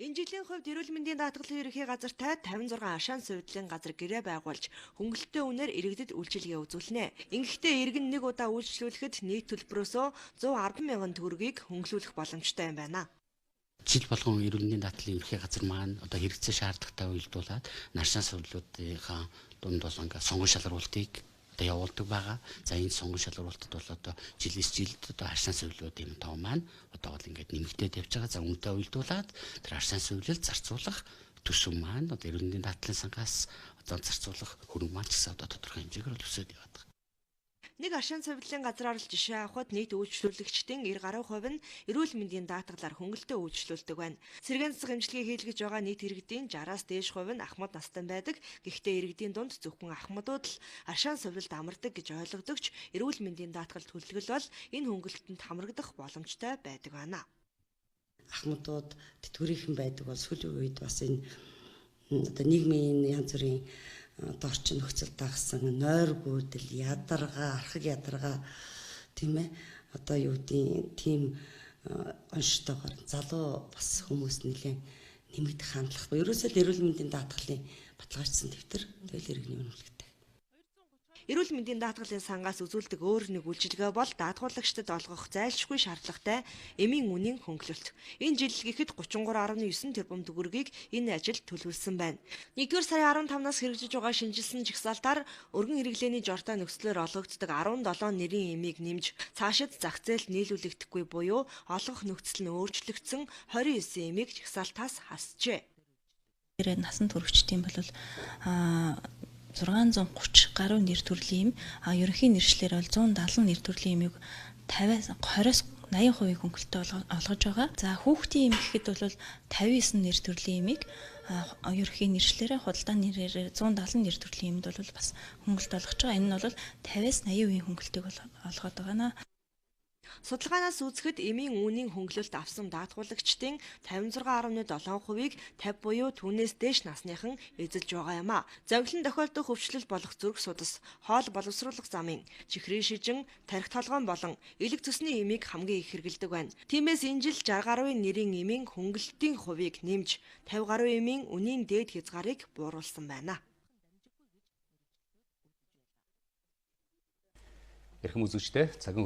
Энэ жилийн хувьд эрүүл мэндийн даатгалын ерөнхий газартай 56 ашаан сувидлын газар гэрээ байгуулж хөнгөлөлтөө үнээр иргэдэд үйлчилгээ үзүүлнэ. Ингэхдээ иргэн нэг удаа үйлчлүүлэхэд нийт төлбөрөөсөө 110 мянган төгрөгийг хөнгөлүүлэх боломжтой юм байна. Жил болгон эрүүл мэндийн даатгалын ерөнхий газар маань одоо хэрэгцээ шаардлагатай уялдуулаад наршаа сувлуудынхаа дунд бол ингээд сонгон шалруултыг одоо явуулдаг байгаа. За энэ сонгон шалралтад бол одоо жилээс жилд одоо харшаан сувлуудын тоо маань одоо бол ингээд нэмэгдээд явж байгаа. За үнэтэй уялдуулаад тэр харшаан сувлыг зарцуулах төсөв маань одоо эрүүл мэндийн даатгалын сангаас одоо зарцуулах хөрөнгө маань ч гэсэн одоо тодорхой хэмжээгээр л өсөж яваад байгаа. Нэг ашаан сувлын газраар л жишээ авахад нийт үйлчлүүлэгчдийн 90% нь эрүүл мэндийн даатгалаар хөнгөлөлтөө үйлчлүүлдэг байна. Сэргээн засаг эмчилгээ хийлгэж байгаа нийт иргэдийн 60-аас дээш хувь нь ахмад настай байдаг. Гэхдээ иргэдийн дунд зөвхөн ахмадууд л ашаан сувлд амардаг гэж ойлгодогч эрүүл мэндийн даатгалд төлөвлөл бол энэ хөнгөлөлтөнд хамрагдах боломжтой байдаг байна. Ахмадууд тэтгэврийнхэн байдаг бол сүүлийн үед бас энэ одоо нийгмийн янз бүрийн орчин нөхцөл дагсан нойр гүйдэл ядаргаа архаг ядаргаа тийм ээ одоо юу гэдгийг тийм онцтойгоор залуу бас хүмүүс нэлээд нэмэгдэх хандлага. Ерөөсөө л эрүүл мэндийн даатгалын баталгаажсан дэвтэр тэгэл иргэний үнэлгээтэй. Эрүүл мэндийн даатгалын сангаас үзүүлдэг өөр нэг үйлчилгээ бол даатгуулагчдад олгох зайлшгүй шаардлагатай эмийн үнийн хөнгөлөлт. Энэ жил гэхэд 33.9 тэрбум төгрөгийг энэ ажилд төлөвлөсөн байна. 1-р сарын 15-наас хэрэгжиж байгаа шинжилсэн жагсаалтаар өргөн хэрэглээний жортой нөхцлөөр олгогддог 17 нэрийн эмийг нэмж цаашид зах зээлд нийлүүлэгдэхгүй буюу олгох нөхцөл нь өөрчлөгдсөн 29 эмийг жагсаалтаас хасжээ. Насан туршидтын бол 630 гаруй нэр төрлийн ерөнхий нэршлэр бол 170 нэр төрлийн эмийг 50-20-с 80% хөнгөлөлтөд олгож байгаа. За хүүхдийн эм гэхэд бол 59 нэр төрлийн эмийг ерөнхий нэршлэрээ худалдааны нэрээр 170 нэр төрлийн эмд бол бас хөнгөлөлт олгож байгаа. Энэ нь бол 50-с 80% хөнгөлөлтийг олгоод байгаа. Судалгаанаас үзэхэд эмийн үнийн хөнгөлөлт авсан даатгуулагчдын 56.7%-ийг 50 буюу түүнээс дээш насныхан эзэлж байгаа юм а. Зовлон тохиолдох өвчлөл болох зүрх судас, хоол боловсруулах замын, чихрийн шижин, тархи толгойн болон элэг цусны эмийг хамгийн их хэрэглэдэг байна. Тиймээс энэ жил 60 гаруй нэрийн эмийн хөнгөлөлтийн хувийг нэмж 50 гаруй эмийн үнийн дээд хязгаарыг бууруулсан байна. Эрхэм үзэгчдээ цаг